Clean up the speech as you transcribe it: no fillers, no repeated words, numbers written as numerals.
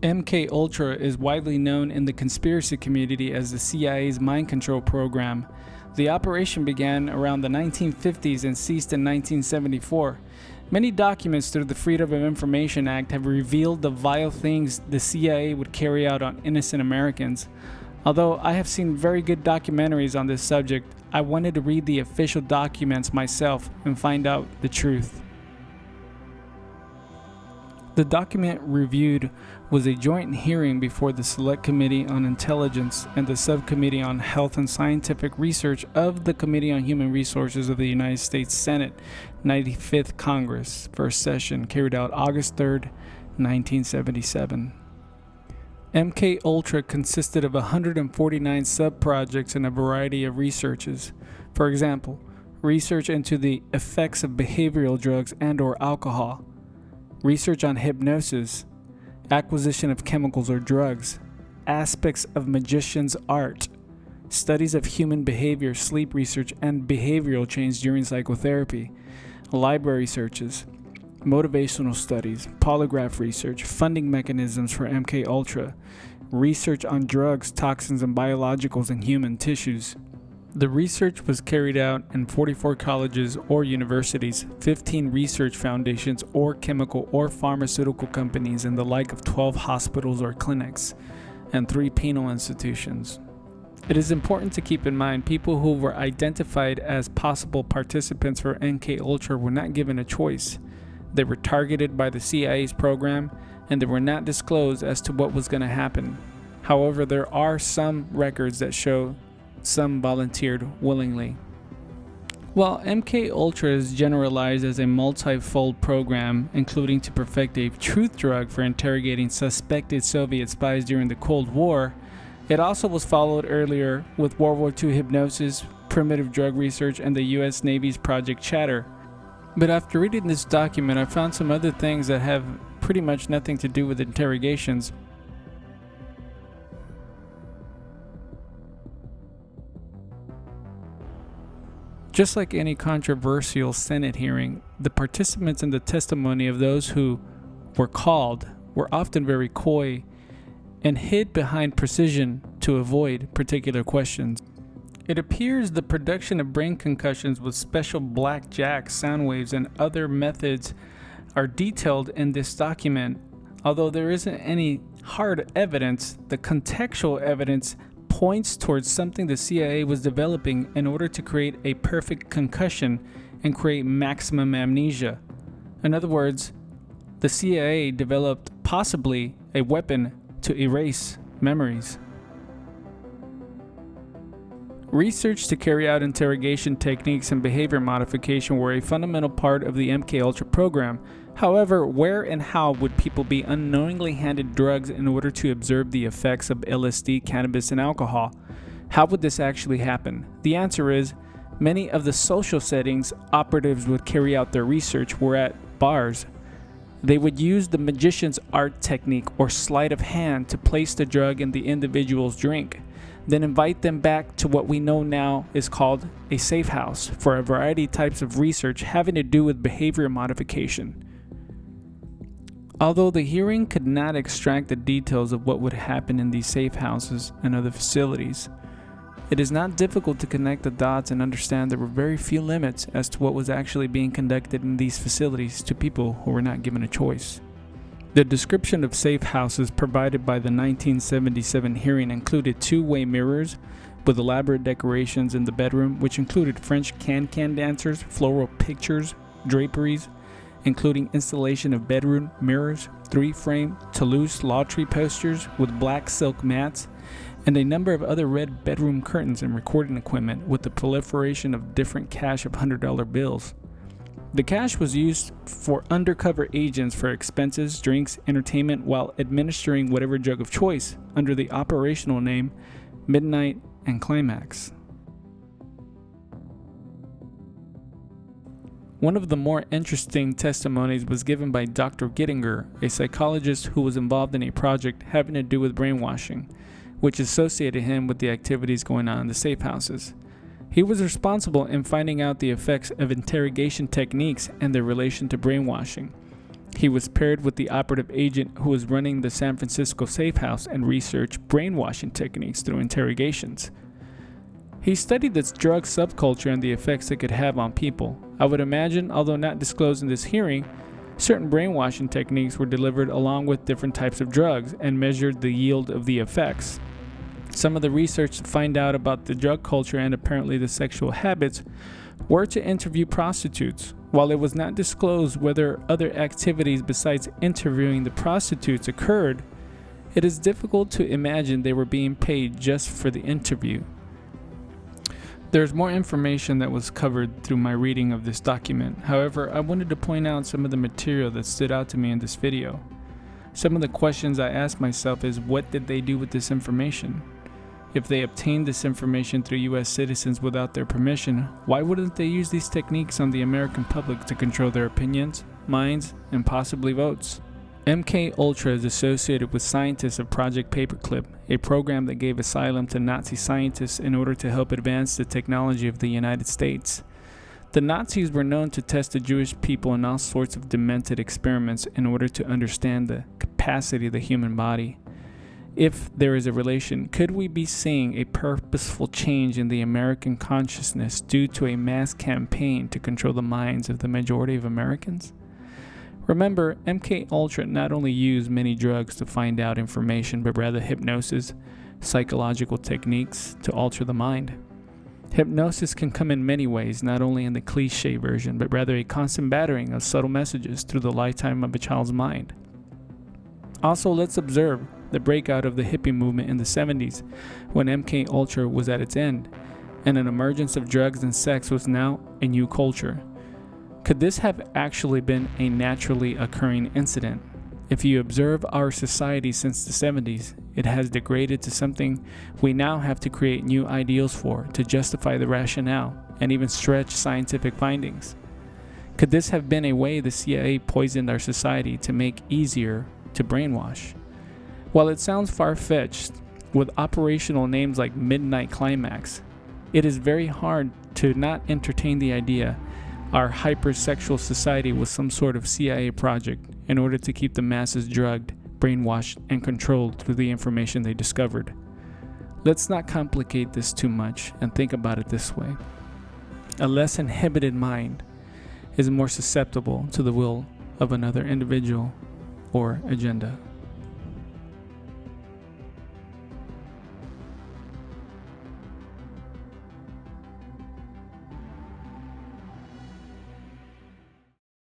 MK Ultra is widely known in the conspiracy community as the CIA's mind control program. The operation began around the 1950s and ceased in 1974. Many documents through the Freedom of Information Act have revealed the vile things the CIA would carry out on innocent Americans. Although I have seen very good documentaries on this subject, I wanted to read the official documents myself and find out the truth. The document reviewed was a joint hearing before the Select Committee on Intelligence and the Subcommittee on Health and Scientific Research of the Committee on Human Resources of the United States Senate, 95th Congress, first session, carried out August 3, 1977. MK Ultra consisted of 149 sub-projects and a variety of researches. For example, research into the effects of behavioral drugs and/or alcohol, research on hypnosis, acquisition of chemicals or drugs, aspects of magician's art, studies of human behavior, sleep research, and behavioral change during psychotherapy, library searches, motivational studies, polygraph research, funding mechanisms for MK Ultra, research on drugs, toxins, and biologicals in human tissues. The research was carried out in 44 colleges or universities, 15 research foundations or chemical or pharmaceutical companies, and the like of 12 hospitals or clinics, and 3 penal institutions. It is important to keep in mind people who were identified as possible participants for MK Ultra were not given a choice. They were targeted by the CIA's program, and they were not disclosed as to what was going to happen. However, there are some records that show some volunteered willingly. While MK Ultra is generalized as a multi-fold program, including to perfect a truth drug for interrogating suspected Soviet spies during the Cold War, it also was followed earlier with World War II hypnosis, primitive drug research, and the U.S. Navy's Project Chatter. But after reading this document, I found some other things that have pretty much nothing to do with interrogations. Just like any controversial Senate hearing, the participants in the testimony of those who were called were often very coy and hid behind precision to avoid particular questions. It appears the production of brain concussions with special blackjack sound waves and other methods are detailed in this document. Although there isn't any hard evidence, the contextual evidence points towards something the CIA was developing in order to create a perfect concussion and create maximum amnesia. In other words, the CIA developed possibly a weapon to erase memories. Research to carry out interrogation techniques and behavior modification were a fundamental part of the MK Ultra program. However, where and how would people be unknowingly handed drugs in order to observe the effects of LSD, cannabis, and alcohol? How would this actually happen? The answer is, many of the social settings operatives would carry out their research were at bars. They would use the magician's art technique or sleight of hand to place the drug in the individual's drink, then invite them back to what we know now is called a safe house for a variety of types of research having to do with behavior modification. Although the hearing could not extract the details of what would happen in these safe houses and other facilities, it is not difficult to connect the dots and understand there were very few limits as to what was actually being conducted in these facilities to people who were not given a choice. The description of safe houses provided by the 1977 hearing included two-way mirrors with elaborate decorations in the bedroom, which included French can-can dancers, floral pictures, draperies, including installation of bedroom mirrors, 3-frame Toulouse law tree posters with black silk mats, and a number of other red bedroom curtains and recording equipment with the proliferation of different cash of $100 bills. The cash was used for undercover agents for expenses, drinks, entertainment while administering whatever drug of choice under the operational name Midnight and Climax. One of the more interesting testimonies was given by Dr. Gittinger, a psychologist who was involved in a project having to do with brainwashing, which associated him with the activities going on in the safe houses. He was responsible in finding out the effects of interrogation techniques and their relation to brainwashing. He was paired with the operative agent who was running the San Francisco safe house and researched brainwashing techniques through interrogations. He studied this drug subculture and the effects it could have on people. I would imagine, although not disclosed in this hearing, certain brainwashing techniques were delivered along with different types of drugs and measured the yield of the effects. Some of the research to find out about the drug culture and apparently the sexual habits were to interview prostitutes. While it was not disclosed whether other activities besides interviewing the prostitutes occurred, it is difficult to imagine they were being paid just for the interview. There's more information that was covered through my reading of this document. However, I wanted to point out some of the material that stood out to me in this video. Some of the questions I asked myself is, what did they do with this information? If they obtained this information through US citizens without their permission, why wouldn't they use these techniques on the American public to control their opinions, minds, and possibly votes? MK Ultra is associated with scientists of Project Paperclip, a program that gave asylum to Nazi scientists in order to help advance the technology of the United States. The Nazis were known to test the Jewish people in all sorts of demented experiments in order to understand the capacity of the human body. If there is a relation, could we be seeing a purposeful change in the American consciousness due to a mass campaign to control the minds of the majority of Americans? Remember, MK Ultra not only used many drugs to find out information, but rather hypnosis, psychological techniques to alter the mind. Hypnosis can come in many ways, not only in the cliche version, but rather a constant battering of subtle messages through the lifetime of a child's mind. Also, let's observe the breakout of the hippie movement in the 70s, when MK Ultra was at its end, and an emergence of drugs and sex was now a new culture. Could this have actually been a naturally occurring incident? If you observe our society since the 70s, it has degraded to something we now have to create new ideals for to justify the rationale and even stretch scientific findings. Could this have been a way the CIA poisoned our society to make easier to brainwash? While it sounds far-fetched, with operational names like Midnight Climax, it is very hard to not entertain the idea our hypersexual society was some sort of CIA project in order to keep the masses drugged, brainwashed, and controlled through the information they discovered. Let's not complicate this too much and think about it this way. A less inhibited mind is more susceptible to the will of another individual or agenda.